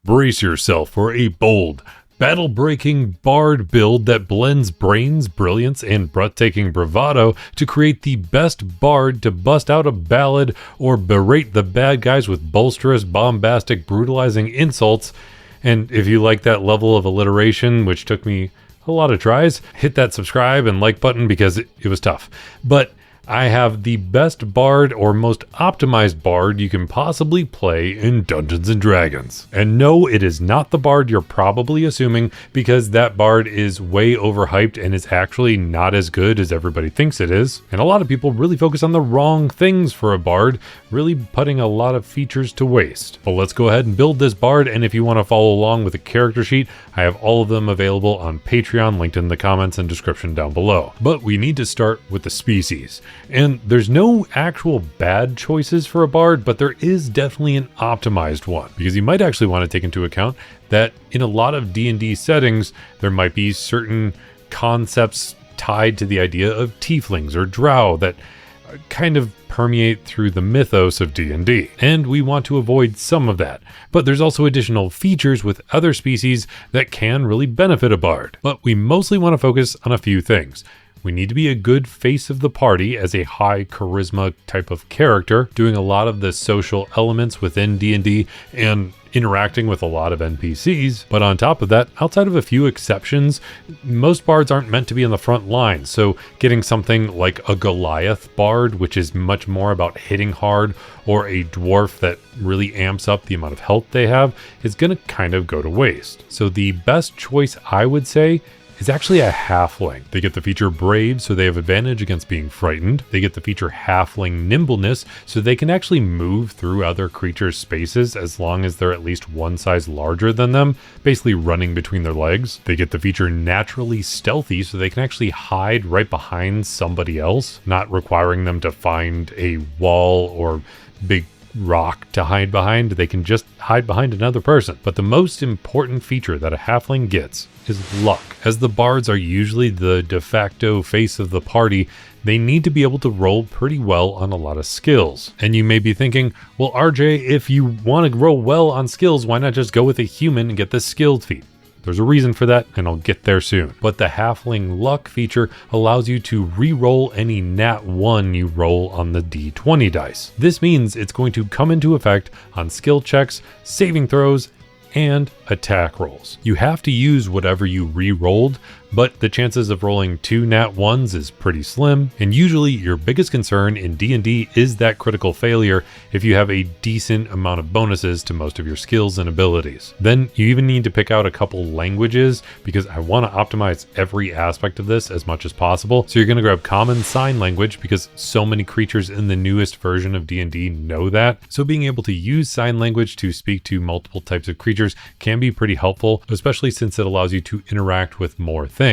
Brace yourself for a bold, battle-breaking bard build that blends brains, brilliance, and breathtaking bravado to create the best bard to bust out a ballad or berate the bad guys with bolsterous, bombastic, brutalizing insults. And if you like that level of alliteration, which took me a lot of tries, hit that subscribe and like button because it was tough. But I have the best bard or most optimized bard you can possibly play in Dungeons & Dragons. And no, it is not the bard you're probably assuming, because that bard is way overhyped and is actually not as good as everybody thinks it is. And a lot of people really focus on the wrong things for a bard, really putting a lot of features to waste. But let's go ahead and build this bard, and if you want to follow along with a character sheet, I have all of them available on Patreon, linked in the comments and description down below. But we need to start with the species. And there's no actual bad choices for a bard, but there is definitely an optimized one, because you might actually want to take into account that in a lot of D&D settings, there might be certain concepts tied to the idea of tieflings or drow that kind of permeate through the mythos of D&D, and we want to avoid some of that. But there's also additional features with other species that can really benefit a bard. But we mostly want to focus on a few things. We need to be a good face of the party as a high charisma type of character, doing a lot of the social elements within D&D and interacting with a lot of NPCs. But on top of that, outside of a few exceptions, most bards aren't meant to be on the front line. So getting something like a Goliath bard, which is much more about hitting hard, or a dwarf that really amps up the amount of health they have, is going to kind of go to waste. So the best choice, I would say, is actually a halfling. They get the feature brave, so they have advantage against being frightened. They get the feature halfling nimbleness, so they can actually move through other creatures' spaces as long as they're at least one size larger than them, basically running between their legs. They get the feature naturally stealthy, so they can actually hide right behind somebody else, not requiring them to find a wall or big rock to hide behind. They can just hide behind another person. But the most important feature that a halfling gets is luck. As the bards are usually the de facto face of the party, they need to be able to roll pretty well on a lot of skills. And you may be thinking, well, RJ, if you want to roll well on skills, why not just go with a human and get the skilled feat? There's a reason for that, and I'll get there soon. But the halfling luck feature allows you to re-roll any nat 1 you roll on the d20 dice. This means it's going to come into effect on skill checks, saving throws, and attack rolls. You have to use whatever you re-rolled, but the chances of rolling 2 nat 1s is pretty slim, and usually your biggest concern in D&D is that critical failure if you have a decent amount of bonuses to most of your skills and abilities. Then you even need to pick out a couple languages, because I want to optimize every aspect of this as much as possible. So you're going to grab Common Sign Language, because so many creatures in the newest version of D&D know that. So being able to use sign language to speak to multiple types of creatures can be pretty helpful, especially since it allows you to interact with more things.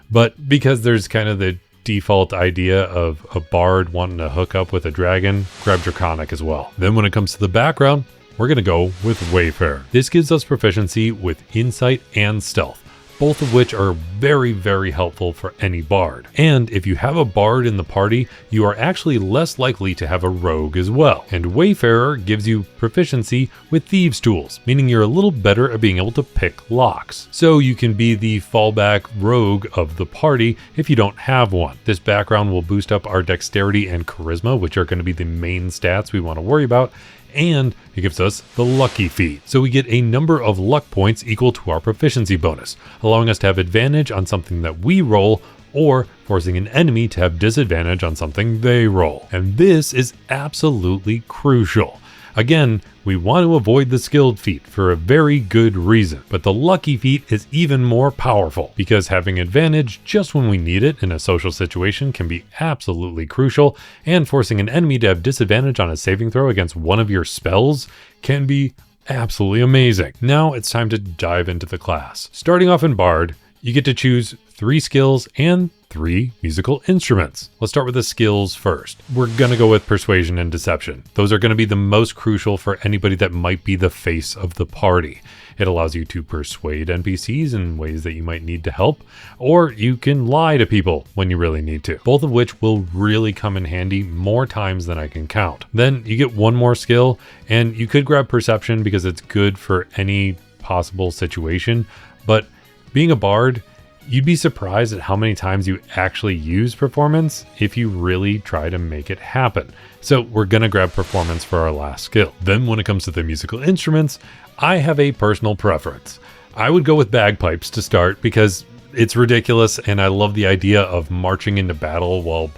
But because there's kind of the default idea of a bard wanting to hook up with a dragon, grab Draconic as well. Then when it comes to the background, we're going to go with Wayfarer. This gives us proficiency with Insight and Stealth, both of which are very, very helpful for any bard. And if you have a bard in the party, you are actually less likely to have a rogue as well. And Wayfarer gives you proficiency with Thieves' Tools, meaning you're a little better at being able to pick locks. So you can be the fallback rogue of the party if you don't have one. This background will boost up our dexterity and charisma, which are going to be the main stats we want to worry about. And it gives us the lucky feat. So we get a number of luck points equal to our proficiency bonus, allowing us to have advantage on something that we roll, or forcing an enemy to have disadvantage on something they roll. And this is absolutely crucial. Again, we want to avoid the skilled feat for a very good reason, but the lucky feat is even more powerful, because having advantage just when we need it in a social situation can be absolutely crucial, and forcing an enemy to have disadvantage on a saving throw against one of your spells can be absolutely amazing. Now it's time to dive into the class. Starting off in Bard, you get to choose 3 skills and 3 musical instruments. Let's start with the skills first. We're going to go with Persuasion and Deception. Those are going to be the most crucial for anybody that might be the face of the party. It allows you to persuade NPCs in ways that you might need to help, or you can lie to people when you really need to, both of which will really come in handy more times than I can count. Then you get one more skill, and you could grab Perception because it's good for any possible situation, but being a bard, you'd be surprised at how many times you actually use performance if you really try to make it happen. So we're gonna grab performance for our last skill. Then when it comes to the musical instruments, I have a personal preference. I would go with bagpipes to start because it's ridiculous and I love the idea of marching into battle while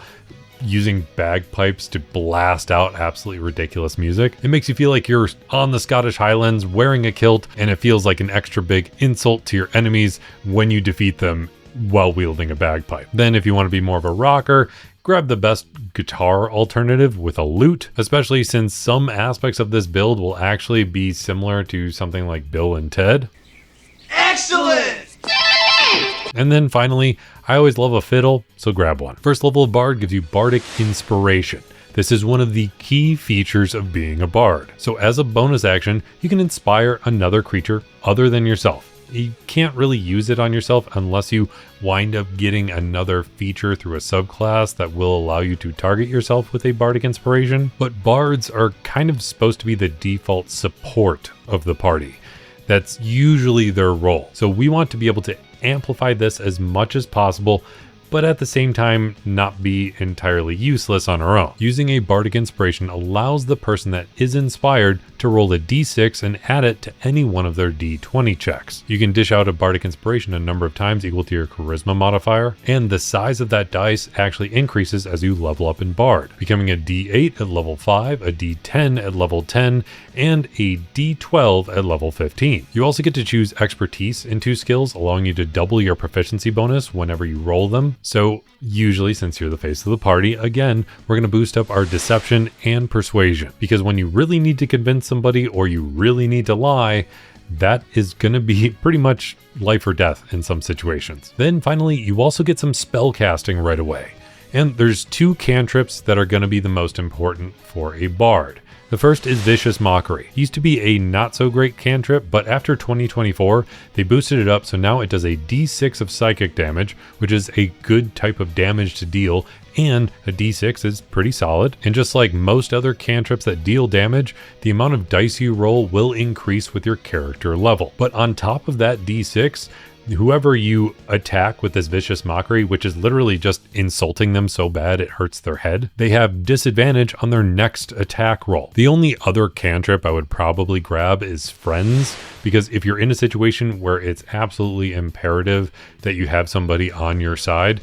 using bagpipes to blast out absolutely ridiculous music. It makes you feel like you're on the Scottish Highlands wearing a kilt, and it feels like an extra big insult to your enemies when you defeat them while wielding a bagpipe. Then if you want to be more of a rocker, grab the best guitar alternative with a lute, especially since some aspects of this build will actually be similar to something like Bill and Ted. Excellent! And then finally, I always love a fiddle, so grab one. First level of Bard gives you Bardic Inspiration. This is one of the key features of being a Bard. So as a bonus action, you can inspire another creature other than yourself. You can't really use it on yourself unless you wind up getting another feature through a subclass that will allow you to target yourself with a Bardic Inspiration. But Bards are kind of supposed to be the default support of the party. That's usually their role. So we want to be able to amplify this as much as possible, but at the same time not be entirely useless on our own. Using a Bardic Inspiration allows the person that is inspired to roll a d6 and add it to any one of their d20 checks. You can dish out a Bardic Inspiration a number of times equal to your Charisma modifier, and the size of that dice actually increases as you level up in Bard, becoming a d8 at level 5, a d10 at level 10, and a d12 at level 15. You also get to choose Expertise in 2 skills, allowing you to double your proficiency bonus whenever you roll them. So usually, since you're the face of the party, again, we're going to boost up our Deception and Persuasion, because when you really need to convince somebody or you really need to lie, that is going to be pretty much life or death in some situations. Then finally, you also get some spell casting right away. And there's 2 cantrips that are going to be the most important for a bard. The first is Vicious Mockery. It used to be a not so great cantrip, but after 2024, they boosted it up, so now it does a d6 of psychic damage, which is a good type of damage to deal, and a d6 is pretty solid. And just like most other cantrips that deal damage, the amount of dice you roll will increase with your character level. But on top of that d6, whoever you attack with this Vicious Mockery, which is literally just insulting them so bad it hurts their head, they have disadvantage on their next attack roll. The only other cantrip I would probably grab is Friends, because if you're in a situation where it's absolutely imperative that you have somebody on your side,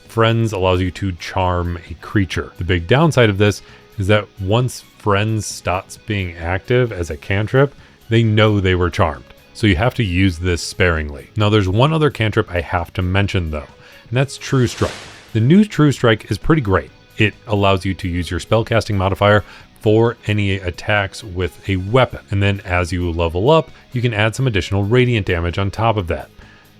Friends allows you to charm a creature. The big downside of this is that once Friends stops being active as a cantrip, they know they were charmed. So you have to use this sparingly. Now there's one other cantrip I have to mention though, and that's True Strike. The new True Strike is pretty great. It allows you to use your spellcasting modifier for any attacks with a weapon. And then as you level up, you can add some additional radiant damage on top of that.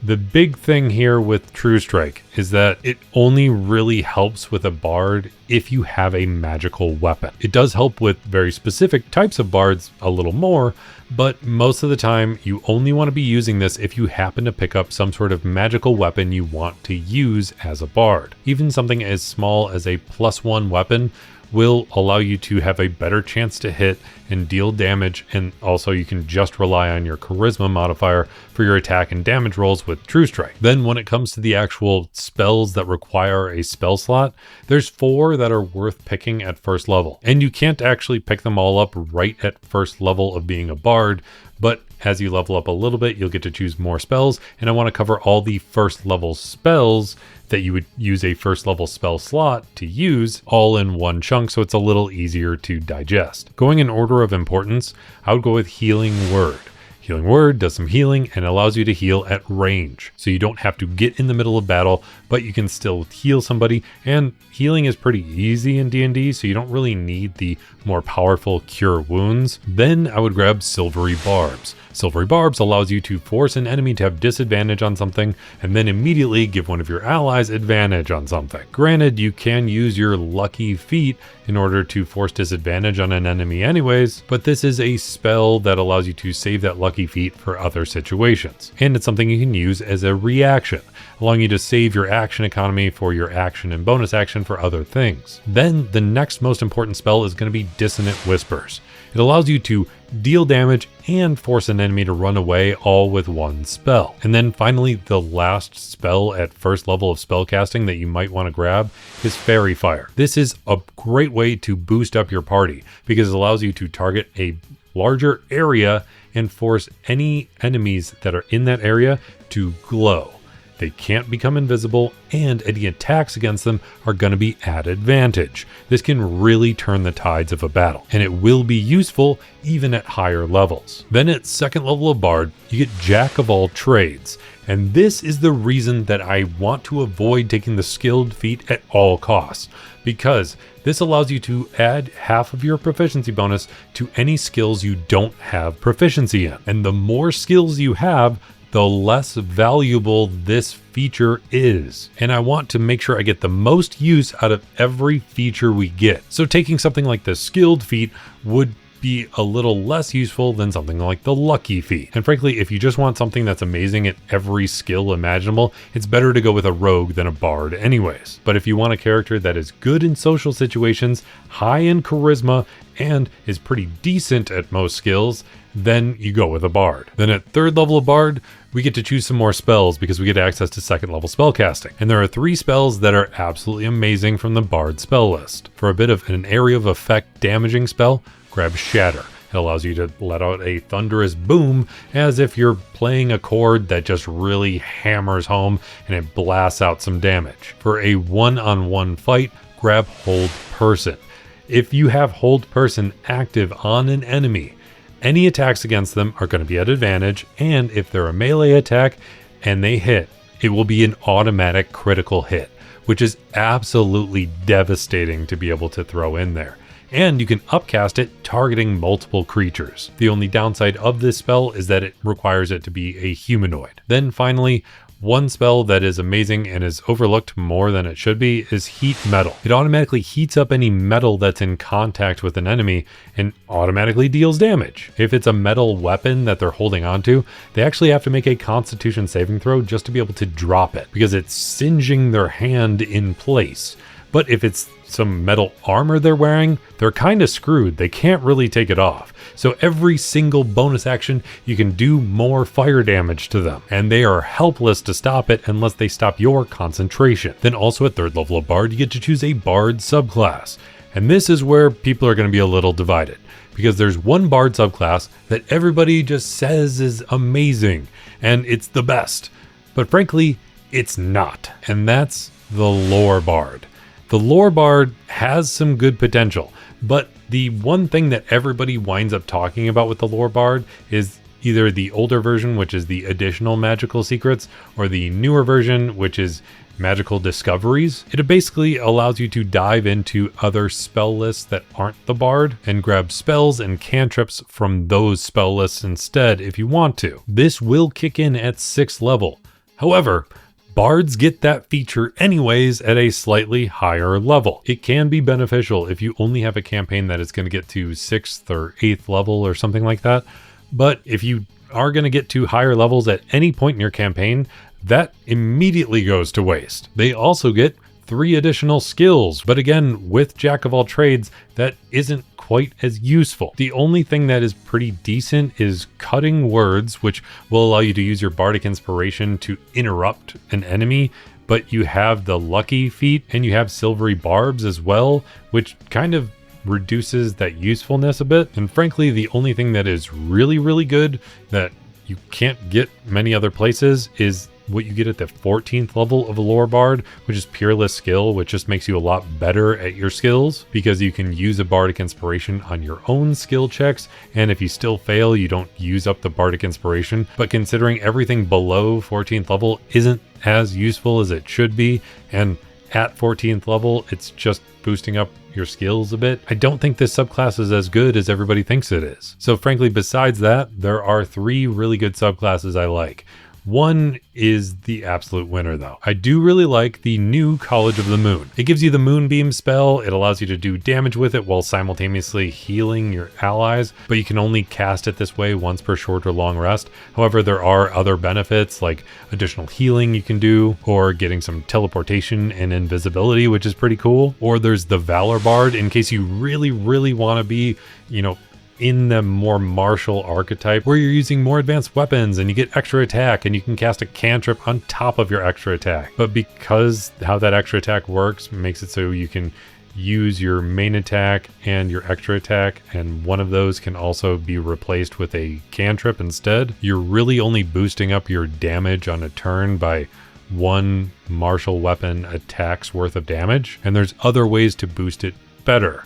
The big thing here with True Strike is that it only really helps with a bard if you have a magical weapon. It does help with very specific types of bards a little more, but most of the time you only want to be using this if you happen to pick up some sort of magical weapon you want to use as a bard. Even something as small as a +1 weapon will allow you to have a better chance to hit and deal damage, and also you can just rely on your charisma modifier for your attack and damage rolls with True Strike. Then when it comes to the actual spells that require a spell slot, there's 4 that are worth picking at first level, and you can't actually pick them all up right at first level of being a bard, but as you level up a little bit, you'll get to choose more spells, and I want to cover all the first level spells that you would use a first level spell slot to use all in one chunk, so it's a little easier to digest. Going in order of importance, I would go with Healing Word. Healing Word does some healing and allows you to heal at range. So you don't have to get in the middle of battle, but you can still heal somebody, and healing is pretty easy in D&D, so you don't really need the more powerful Cure Wounds. Then I would grab Silvery Barbs. Silvery Barbs allows you to force an enemy to have disadvantage on something, and then immediately give one of your allies advantage on something. Granted, you can use your lucky feat in order to force disadvantage on an enemy anyways, but this is a spell that allows you to save that lucky feat for other situations. And it's something you can use as a reaction, allowing you to save your action economy for your action and bonus action for other things. Then the next most important spell is going to be Dissonant Whispers. It allows you to deal damage and force an enemy to run away all with one spell. And then finally, the last spell at first level of spellcasting that you might want to grab is Fairy Fire. This is a great way to boost up your party because it allows you to target a larger area and force any enemies that are in that area to glow. They can't become invisible, and any attacks against them are going to be at advantage. This can really turn the tides of a battle, and it will be useful even at higher levels. Then at second level of Bard, you get Jack of all trades, and this is the reason that I want to avoid taking the skilled feat at all costs, because this allows you to add half of your proficiency bonus to any skills you don't have proficiency in. And the more skills you have, the less valuable this feature is. And I want to make sure I get the most use out of every feature we get. So taking something like the skilled feat would be a little less useful than something like the lucky feat. And frankly, if you just want something that's amazing at every skill imaginable, it's better to go with a rogue than a bard anyways. But if you want a character that is good in social situations, high in charisma, and is pretty decent at most skills, then you go with a bard. Then at third level of Bard, we get to choose some more spells because we get access to second level spellcasting. And there are 3 spells that are absolutely amazing from the Bard spell list. For a bit of an area of effect damaging spell, grab Shatter. It allows you to let out a thunderous boom as if you're playing a chord that just really hammers home and it blasts out some damage. For a one-on-one fight, grab Hold Person. If you have Hold Person active on an enemy, any attacks against them are going to be at advantage, and if they're a melee attack and they hit, it will be an automatic critical hit, which is absolutely devastating to be able to throw in there. And you can upcast it targeting multiple creatures. The only downside of this spell is that it requires it to be a humanoid. Then finally, one spell that is amazing and is overlooked more than it should be is Heat Metal. It automatically heats up any metal that's in contact with an enemy and automatically deals damage. If it's a metal weapon that they're holding onto, they actually have to make a Constitution saving throw just to be able to drop it because it's singeing their hand in place. But if it's some metal armor they're wearing, they're kind of screwed. They can't really take it off. So every single bonus action, you can do more fire damage to them, and they are helpless to stop it unless they stop your concentration. Then also at third level of Bard, you get to choose a Bard subclass. And this is where people are going to be a little divided, because there's one Bard subclass that everybody just says is amazing, and it's the best. But frankly, it's not, and that's the Lore Bard. The Lore Bard has some good potential, but the one thing that everybody winds up talking about with the Lore Bard is either the older version, which is the additional magical secrets, or the newer version, which is magical discoveries. It basically allows you to dive into other spell lists that aren't the Bard and grab spells and cantrips from those spell lists instead if you want to. This will kick in at 6th level. However, Bards get that feature anyways at a slightly higher level. It can be beneficial if you only have a campaign that is going to get to 6th or 8th level or something like that. But if you are going to get to higher levels at any point in your campaign, that immediately goes to waste. They also get 3 additional skills, but again, with Jack of all trades, that isn't quite as useful. The only thing that is pretty decent is Cutting Words, which will allow you to use your bardic inspiration to interrupt an enemy, but you have the lucky feat and you have Silvery Barbs as well, which kind of reduces that usefulness a bit. And frankly, the only thing that is really, really good that you can't get many other places is what you get at the 14th level of a Lore Bard, which is Peerless Skill, which just makes you a lot better at your skills because you can use a bardic inspiration on your own skill checks, and if you still fail, you don't use up the bardic inspiration. But considering everything below 14th level isn't as useful as it should be, and at 14th level, it's just boosting up your skills a bit, I don't think this subclass is as good as everybody thinks it is. So frankly, besides that, there are 3 really good subclasses I like. One is the absolute winner though. I do really like the new College of the Moon. It gives you the Moonbeam spell. It allows you to do damage with it while simultaneously healing your allies, but you can only cast it this way once per short or long rest. However, there are other benefits like additional healing you can do, or getting some teleportation and invisibility, which is pretty cool. Or there's the Valor Bard in case you really, really want to be, in the more martial archetype where you're using more advanced weapons and you get extra attack and you can cast a cantrip on top of your extra attack. But because how that extra attack works makes it so you can use your main attack and your extra attack, and one of those can also be replaced with a cantrip instead, you're really only boosting up your damage on a turn by one martial weapon attack's worth of damage, and there's other ways to boost it better.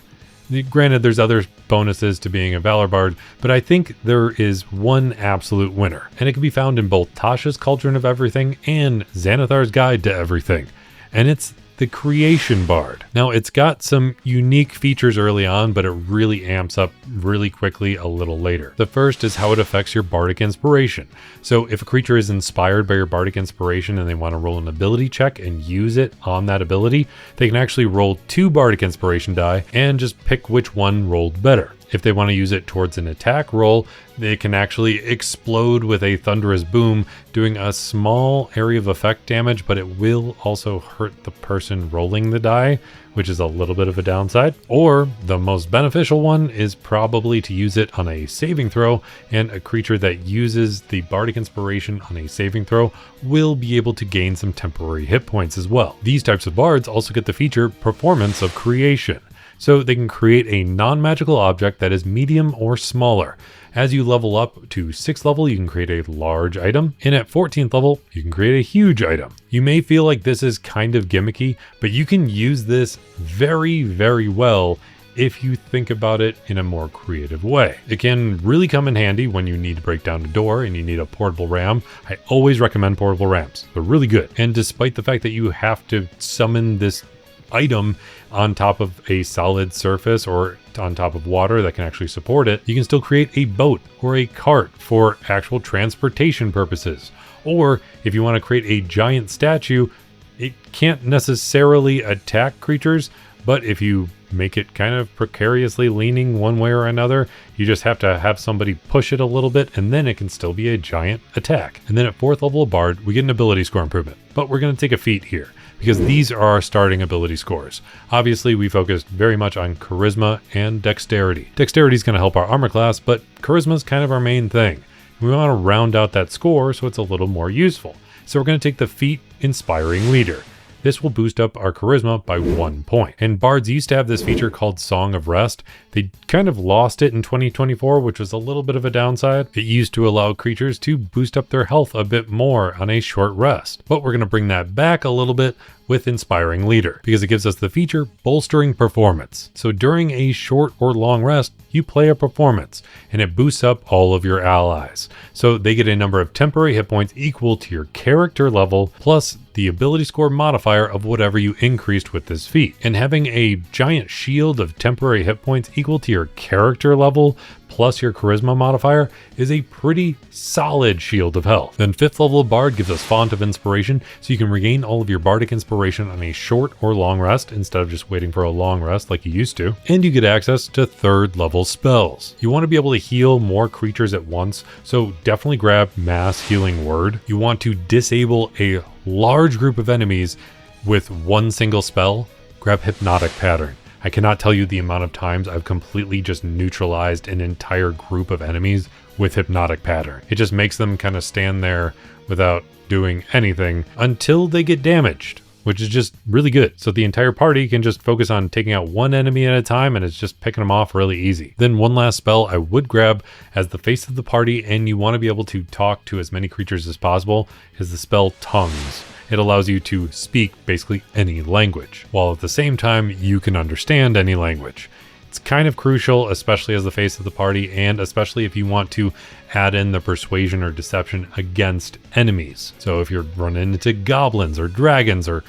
Granted, there's other bonuses to being a Valor Bard, but I think there is one absolute winner, and it can be found in both Tasha's Cauldron of Everything and Xanathar's Guide to Everything, and it's the Creation Bard. Now, it's got some unique features early on, but it really amps up really quickly a little later. The first is how it affects your bardic inspiration. So if a creature is inspired by your bardic inspiration and they want to roll an ability check and use it on that ability, they can actually roll 2 bardic inspiration die and just pick which one rolled better. If they want to use it towards an attack roll, they can actually explode with a thunderous boom, doing a small area of effect damage, but it will also hurt the person rolling the die, which is a little bit of a downside. Or the most beneficial one is probably to use it on a saving throw, and a creature that uses the bardic inspiration on a saving throw will be able to gain some temporary hit points as well. These types of bards also get the feature Performance of Creation. So they can create a non-magical object that is medium or smaller. As you level up to 6th level, you can create a large item, and at 14th level, you can create a huge item. You may feel like this is kind of gimmicky, but you can use this very, very well if you think about it in a more creative way. It can really come in handy when you need to break down a door and you need a portable ram. I always recommend portable rams. They're really good. And despite the fact that you have to summon this item on top of a solid surface or on top of water that can actually support it, you can still create a boat or a cart for actual transportation purposes. Or if you want to create a giant statue, it can't necessarily attack creatures, but if you make it kind of precariously leaning one way or another, you just have to have somebody push it a little bit, and then it can still be a giant attack. And then at 4th level of Bard, we get an ability score improvement. But we're going to take a feat here, because these are our starting ability scores. Obviously, we focused very much on Charisma and Dexterity. Dexterity is going to help our armor class, but Charisma is kind of our main thing. We want to round out that score so it's a little more useful. So we're going to take the feat Inspiring Leader. This will boost up our charisma by 1 point. And bards used to have this feature called Song of Rest. They kind of lost it in 2024, which was a little bit of a downside. It used to allow creatures to boost up their health a bit more on a short rest. But we're going to bring that back a little bit with Inspiring Leader, because it gives us the feature Bolstering Performance. So during a short or long rest, you play a performance, and it boosts up all of your allies. So they get a number of temporary hit points equal to your character level, plus the ability score modifier of whatever you increased with this feat. And having a giant shield of temporary hit points equal to your character level plus your charisma modifier is a pretty solid shield of health. Then 5th level of Bard gives us Font of Inspiration, so you can regain all of your bardic inspiration on a short or long rest instead of just waiting for a long rest like you used to. And you get access to 3rd level spells. You want to be able to heal more creatures at once, so definitely grab Mass Healing Word. You want to disable a large group of enemies with one single spell, grab Hypnotic Pattern. I cannot tell you the amount of times I've completely just neutralized an entire group of enemies with Hypnotic Pattern. It just makes them kind of stand there without doing anything until they get damaged, which is just really good. So the entire party can just focus on taking out one enemy at a time, and it's just picking them off really easy. Then one last spell I would grab as the face of the party, and you want to be able to talk to as many creatures as possible, is the spell Tongues. It allows you to speak basically any language, while at the same time you can understand any language. It's kind of crucial, especially as the face of the party, and especially if you want to add in the persuasion or deception against enemies. So if you're running into goblins or dragons or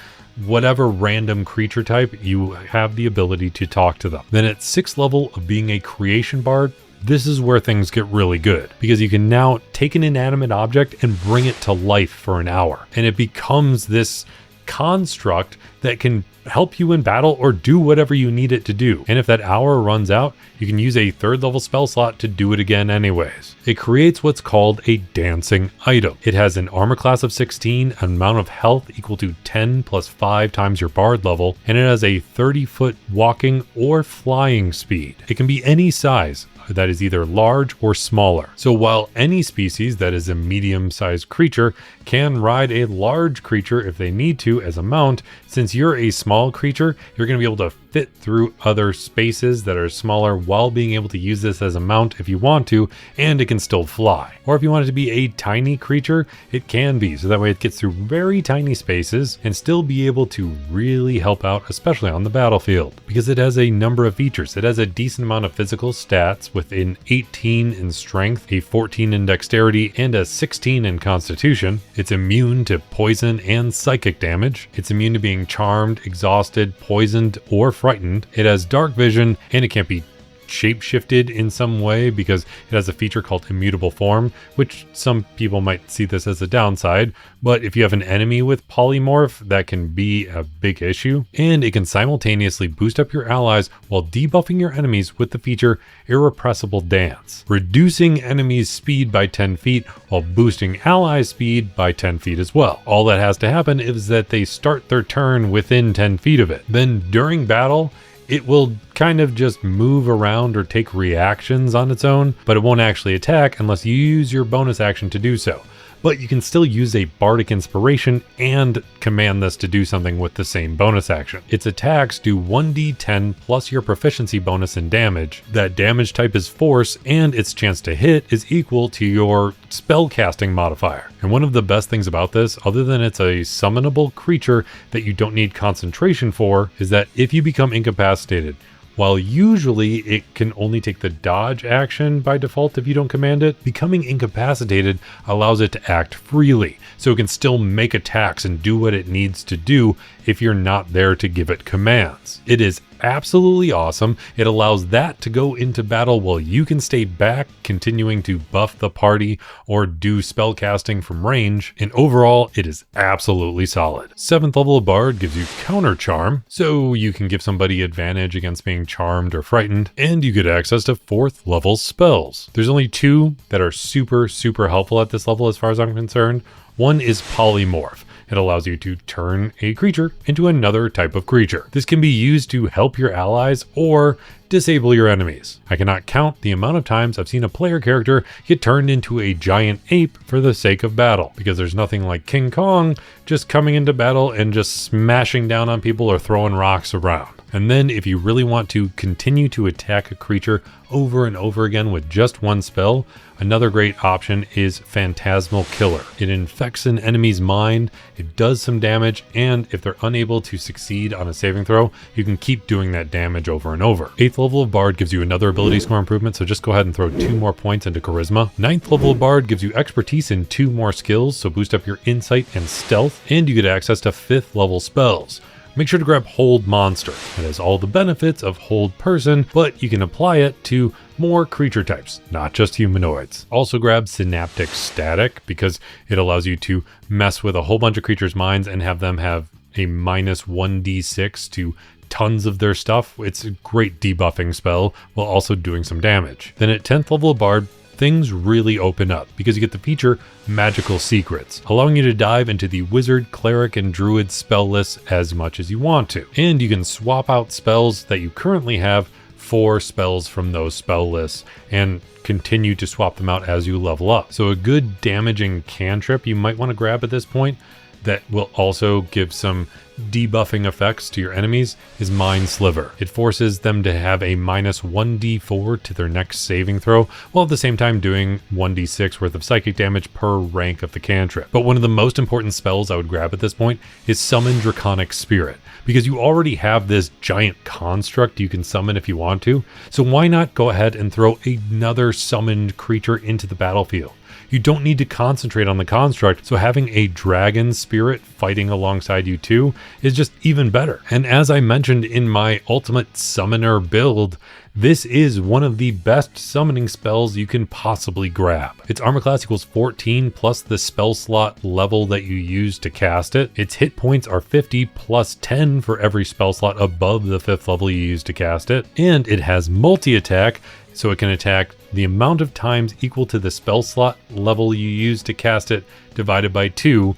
whatever random creature type, you have the ability to talk to them. Then at 6th level of being a creation bard, this is where things get really good, because you can now take an inanimate object and bring it to life for an hour. And it becomes this construct that can help you in battle or do whatever you need it to do. And if that hour runs out, you can use a 3rd level spell slot to do it again anyways. It creates what's called a dancing item. It has an armor class of 16, an amount of health equal to 10 plus 5 times your bard level, and it has a 30-foot walking or flying speed. It can be any size, that is either large or smaller. So while any species that is a medium-sized creature can ride a large creature if they need to as a mount, since you're a small creature, you're going to be able to fit through other spaces that are smaller while being able to use this as a mount if you want to, and it can still fly. Or if you want it to be a tiny creature, it can be, so that way it gets through very tiny spaces and still be able to really help out, especially on the battlefield, because it has a number of features. It has a decent amount of physical stats with an 18 in strength, a 14 in dexterity, and a 16 in constitution. It's immune to poison and psychic damage. It's immune to being charmed, exhausted, poisoned, or frightened. It has dark vision, and it can't be shape-shifted in some way because it has a feature called immutable form, which some people might see this as a downside, but if you have an enemy with polymorph, that can be a big issue. And it can simultaneously boost up your allies while debuffing your enemies with the feature Irrepressible Dance, reducing enemies' speed by 10 feet while boosting allies' speed by 10 feet as well. All that has to happen is that they start their turn within 10 feet of it. Then during battle, it will kind of just move around or take reactions on its own, but it won't actually attack unless you use your bonus action to do so. But you can still use a bardic inspiration and command this to do something with the same bonus action. Its attacks do 1d10 plus your proficiency bonus in damage. That damage type is force, and its chance to hit is equal to your spellcasting modifier. And one of the best things about this, other than it's a summonable creature that you don't need concentration for, is that if you become incapacitated, while usually it can only take the dodge action by default if you don't command it, becoming incapacitated allows it to act freely, so it can still make attacks and do what it needs to do if you're not there to give it commands. It is absolutely awesome. It allows that to go into battle while you can stay back, continuing to buff the party or do spell casting from range, and overall it is absolutely solid. 7th level of Bard gives you counter charm, so you can give somebody advantage against being charmed or frightened, and you get access to 4th level spells. There's only 2 that are super helpful at this level as far as I'm concerned. One is polymorph. It allows you to turn a creature into another type of creature. This can be used to help your allies or disable your enemies. I cannot count the amount of times I've seen a player character get turned into a giant ape for the sake of battle, because there's nothing like King Kong just coming into battle and just smashing down on people or throwing rocks around. And then if you really want to continue to attack a creature over and over again with just one spell, another great option is Phantasmal Killer. It infects an enemy's mind, it does some damage, and if they're unable to succeed on a saving throw, you can keep doing that damage over and over. 8th level of Bard gives you another ability score improvement, so just go ahead and throw 2 more points into Charisma. 9th level of Bard gives you expertise in 2 more skills, so boost up your insight and stealth, and you get access to 5th level spells. Make sure to grab Hold Monster. It has all the benefits of Hold Person, but you can apply it to more creature types, not just humanoids. Also grab Synaptic Static because it allows you to mess with a whole bunch of creatures' minds and have them have a minus 1d6 to tons of their stuff. It's a great debuffing spell while also doing some damage. Then at 10th level of Bard, things really open up because you get the feature Magical Secrets, allowing you to dive into the wizard, cleric, and druid spell lists as much as you want to. And you can swap out spells that you currently have for spells from those spell lists and continue to swap them out as you level up. So a good damaging cantrip you might want to grab at this point that will also give some debuffing effects to your enemies is Mind Sliver. It forces them to have a minus 1d4 to their next saving throw, while at the same time doing 1d6 worth of psychic damage per rank of the cantrip. But one of the most important spells I would grab at this point is Summon Draconic Spirit, because you already have this giant construct you can summon if you want to, so why not go ahead and throw another summoned creature into the battlefield? You don't need to concentrate on the construct, so having a dragon spirit fighting alongside you too is just even better. And as I mentioned in my ultimate summoner build, this is one of the best summoning spells you can possibly grab. Its armor class equals 14 plus the spell slot level that you use to cast it. Its hit points are 50 plus 10 for every spell slot above the 5th level you use to cast it. And it has multi-attack, so it can attack the amount of times equal to the spell slot level you use to cast it divided by 2,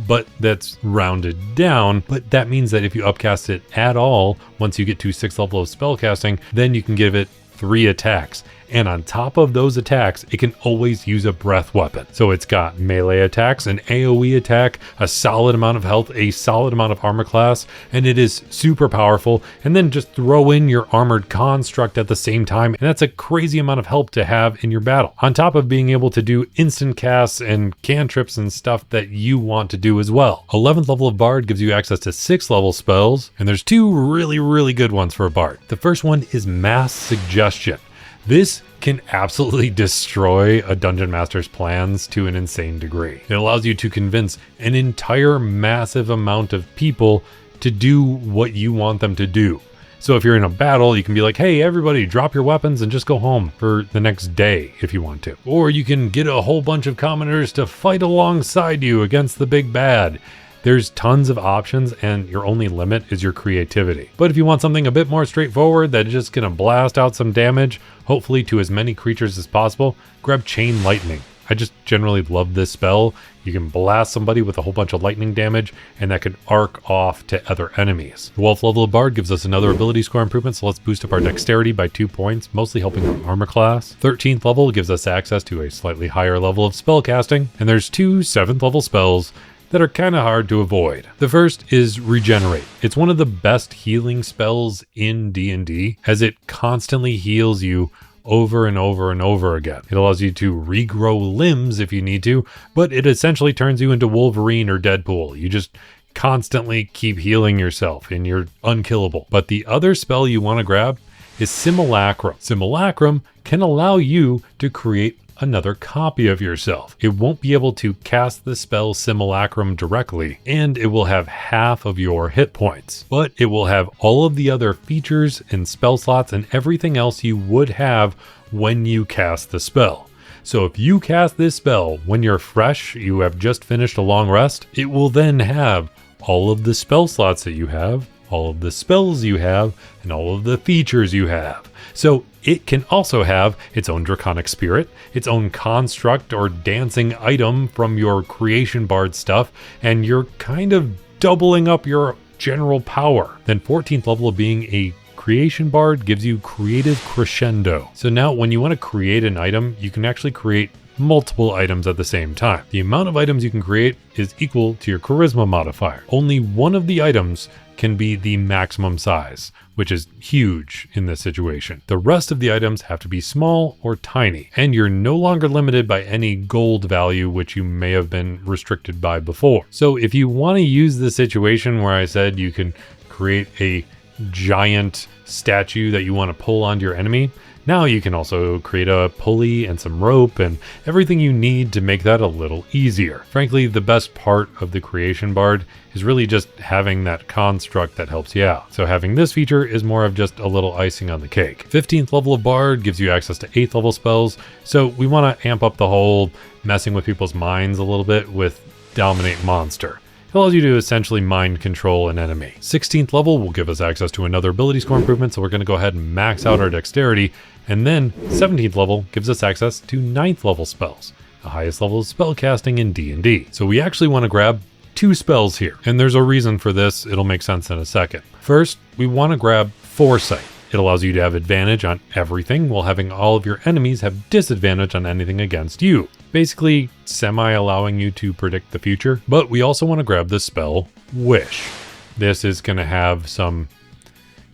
but that's rounded down. But that means that if you upcast it at all, once you get to 6th level of spell casting, then you can give it 3 attacks. And on top of those attacks, it can always use a breath weapon. So it's got melee attacks, an AoE attack, a solid amount of health, a solid amount of armor class, and it is super powerful. And then just throw in your armored construct at the same time, and that's a crazy amount of help to have in your battle. On top of being able to do instant casts and cantrips and stuff that you want to do as well. 11th level of Bard gives you access to 6th level spells, and there's two really good ones for a Bard. The first one is Mass Suggestion. This can absolutely destroy a dungeon master's plans to an insane degree. It allows you to convince an entire massive amount of people to do what you want them to do. So if you're in a battle, you can be like, hey, everybody, drop your weapons and just go home for the next day if you want to. Or you can get a whole bunch of commoners to fight alongside you against the big bad. There's tons of options, and your only limit is your creativity. But if you want something a bit more straightforward that's just gonna blast out some damage, hopefully to as many creatures as possible, grab Chain Lightning. I just generally love this spell. You can blast somebody with a whole bunch of lightning damage, and that could arc off to other enemies. 12th level of Bard gives us another ability score improvement, so let's boost up our dexterity by 2 points, mostly helping our armor class. 13th level gives us access to a slightly higher level of spell casting, and there's 2 7th level spells that are kind of hard to avoid. The first is Regenerate. It's one of the best healing spells in D&D, as it constantly heals you over and over and over again. It allows you to regrow limbs if you need to, but it essentially turns you into Wolverine or Deadpool. You just constantly keep healing yourself and you're unkillable. But the other spell you want to grab is Simulacrum. Simulacrum can allow you to create another copy of yourself. It won't be able to cast the spell Simulacrum directly, and it will have half of your hit points, but it will have all of the other features and spell slots and everything else you would have when you cast the spell. So if you cast this spell when you're fresh, you have just finished a long rest, it will then have all of the spell slots that you have, all of the spells you have, and all of the features you have. So it can also have its own Draconic Spirit, its own construct or dancing item from your Creation Bard stuff, and you're kind of doubling up your general power. Then 14th level of being a Creation Bard gives you Creative Crescendo. So now when you want to create an item, you can actually create multiple items at the same time. The amount of items you can create is equal to your Charisma modifier. Only one of the items can be the maximum size, which is huge in this situation. The rest of the items have to be small or tiny, and you're no longer limited by any gold value, which you may have been restricted by before. So if you want to use the situation where I said you can create a giant statue that you want to pull onto your enemy, now you can also create a pulley and some rope and everything you need to make that a little easier. Frankly, the best part of the Creation Bard is really just having that construct that helps you out. So having this feature is more of just a little icing on the cake. 15th level of Bard gives you access to 8th level spells. So we want to amp up the whole messing with people's minds a little bit with Dominate Monster. It allows you to essentially mind control an enemy. 16th level will give us access to another ability score improvement, so we're going to go ahead and max out our dexterity. And then 17th level gives us access to 9th level spells, the highest level of spell casting in D&D. So we actually want to grab 2 spells here, and there's a reason for this. It'll make sense in a second. First, we want to grab Foresight. It allows you to have advantage on everything while having all of your enemies have disadvantage on anything against you. Basically, semi-allowing you to predict the future. But we also want to grab the spell Wish. This is going to have some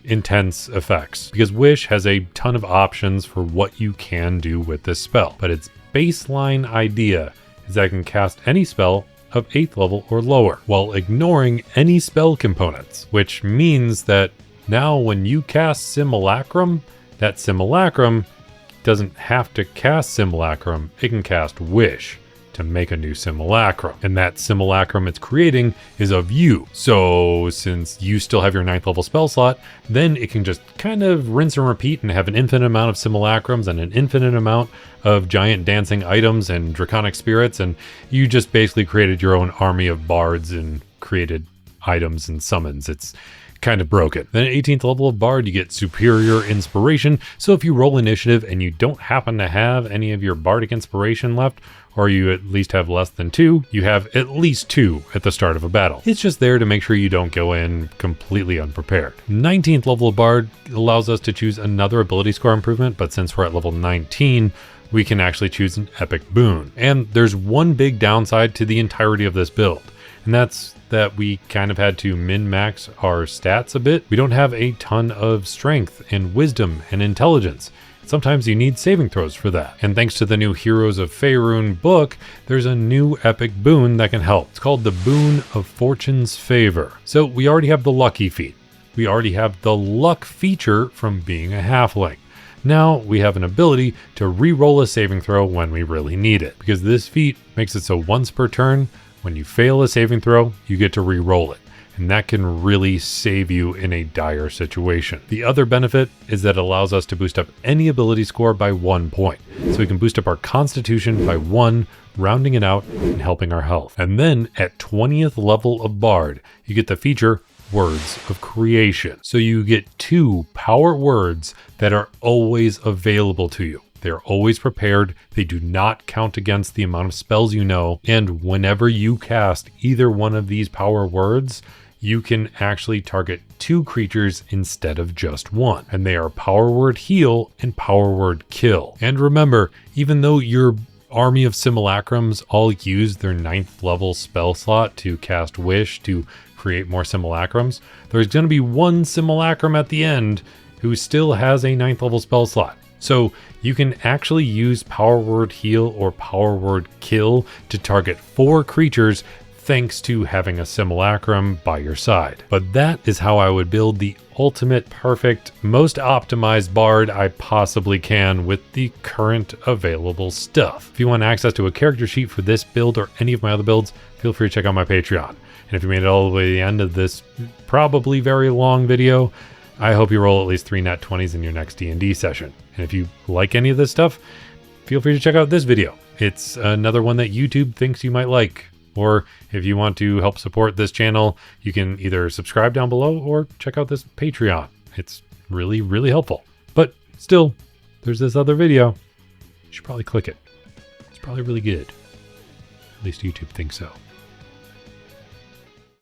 intense effects because Wish has a ton of options for what you can do with this spell. But its baseline idea is that it can cast any spell of 8th level or lower while ignoring any spell components, which means that now when you cast Simulacrum, that Simulacrum doesn't have to cast Simulacrum, it can cast Wish to make a new Simulacrum. And that Simulacrum it's creating is of you. So since you still have your 9th level spell slot, then it can just kind of rinse and repeat and have an infinite amount of Simulacrums and an infinite amount of giant dancing items and Draconic Spirits, and you just basically created your own army of bards and created items and summons. It's kind of broke it. Then at 18th level of Bard, you get superior inspiration. So if you roll initiative and you don't happen to have any of your bardic inspiration left, or you at least have less than 2, you have at least 2 at the start of a battle. It's just there to make sure you don't go in completely unprepared. 19th level of Bard allows us to choose another ability score improvement, but since we're at level 19, we can actually choose an epic boon. And there's one big downside to the entirety of this build, and that's that we kind of had to min-max our stats a bit. We don't have a ton of strength and wisdom and intelligence. Sometimes you need saving throws for that. And thanks to the new Heroes of Faerun book, there's a new epic boon that can help. It's called the Boon of Fortune's Favor. So we already have the lucky feat. We already have the luck feature from being a halfling. Now we have an ability to re-roll a saving throw when we really need it. Because this feat makes it so once per turn, when you fail a saving throw, you get to re-roll it. And that can really save you in a dire situation. The other benefit is that it allows us to boost up any ability score by 1 point. So we can boost up our constitution by 1, rounding it out and helping our health. And then at 20th level of Bard, you get the feature Words of Creation. So you get 2 power words that are always available to you. They're always prepared. They do not count against the amount of spells you know. And whenever you cast either one of these power words, you can actually target 2 creatures instead of just 1. And they are Power Word Heal and Power Word Kill. And remember, even though your army of simulacrums all use their 9th level spell slot to cast Wish to create more simulacrums, there's going to be one simulacrum at the end who still has a 9th level spell slot. So you can actually use Power Word Heal or Power Word Kill to target 4 creatures thanks to having a simulacrum by your side. But that is how I would build the ultimate, perfect, most optimized Bard I possibly can with the current available stuff. If you want access to a character sheet for this build or any of my other builds, feel free to check out my Patreon. And if you made it all the way to the end of this probably very long video, I hope you roll at least 3 nat 20s in your next D&D session. And if you like any of this stuff, feel free to check out this video. It's another one that YouTube thinks you might like. Or if you want to help support this channel, you can either subscribe down below or check out this Patreon. It's really, really helpful. But still, there's this other video. You should probably click it. It's probably really good. At least YouTube thinks so.